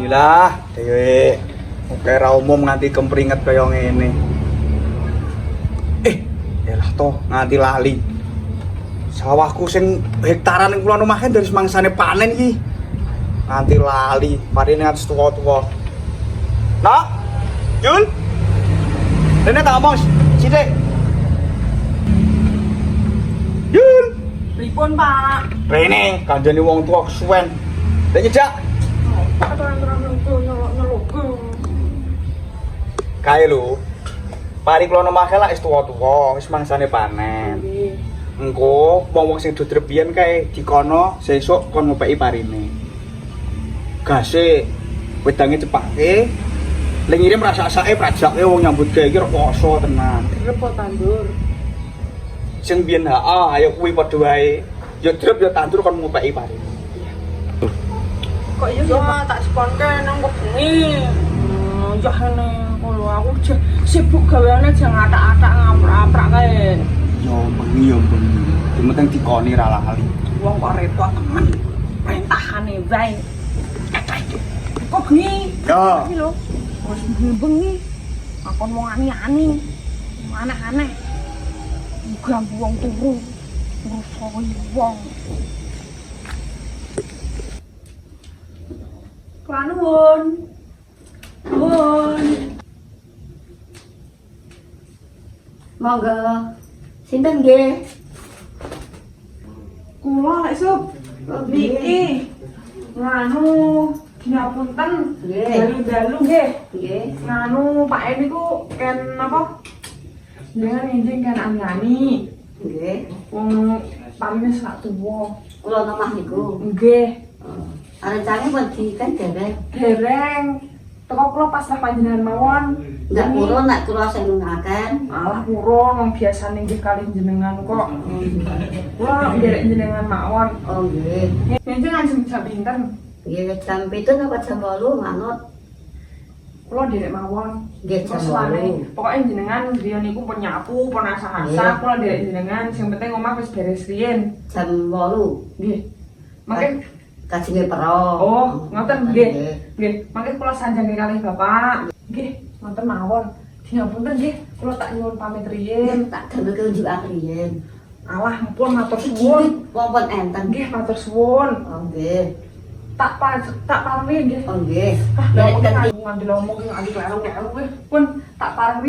Alhamdulillah dhewe oke ra umum nganti kempringet kaya ngene. Yalah toh nganti lali. Sawahku sing hektaran ning kulon omahe dari semangsane panen iki. Nganti lali, parine nganti tuwa-tuwa. Nak, Jul. Rene tak omong sithik. Jul. Pripun, Pak? Rene kandhane wong tuwa kesuwen. Lek nyedak. Kae lho. Pari klono mahe lak wis tuwa-tuwa, wis mangsane panen. Engko wong-wong sing dodrep biyen kae dikono sesuk kon ngopeki parine. Gase wedange cepake. Lek ngirim rasa-rasake prajake wong nyambut gawe iki rekoso tenan. Repot tandur. Sing biyen ayo kuwi padha wae. Ya drep ya tandur kon ngopeki parine. Kok iya tak seponke nang bengi. Ya ngene kalau aku sibuk gaweane jang atak-atak ngaprak-aprak kae. Yo bengi. Sing penting dikoni ra lali. Wong kok repot temen. Perintahane wae. Kok bengi? Ya. Iki lho. Wis bengi. Akon wong ani-ani. Aneh-aneh. Ganggu wong turu. Ngrusoi wong. Nuwun. Monggo. Sinten nggih? Kula lek sup. Niki. Nganu ngapunten. Nggih. Dalu-dalu nggih. Nggih. Nganu Pak En niku ken apa? Dengan injing kan ani-ani. Nggih. Wong pamane sak tuwa. Kula nomah niku. Nggih. Rencane wedi kan dereng. Dereng. Teko kula pas lah panjenengan mawon. Ndak purun nek kula sing ngaken. Alah purun wong biasane nggih kali jenengan kok. Kula nderek jenengan mawon. Oh nggih. Injing langsung jam pinten? Nggih jam 7 napa jam 8 manut. Kula nderek mawon. Nggih jam Soalnya 8. pokoknya jenengan dia niku pun nyapu, pun asah-asah, kula nderek jenengan sing penting omah wis beres riyen. Jam 8. Nggih. Mangke Kajenge pero. oh, ngoten nggih. Nggih, mangke kula sanjange kalih Bapak. Nggih, ngoten mawon. Dingapunten nggih, kula tak nyuwun pamit riyen. Tak damel unjuk akriyen. Alah, mumpun matur suwun. Wonten enten. Nggih, matur suwun. Oh nggih. Tak parmi nggih. Oh nggih. Lah kok tak ngandel omong nganti kleru-kleru nggih. Pun tak parmi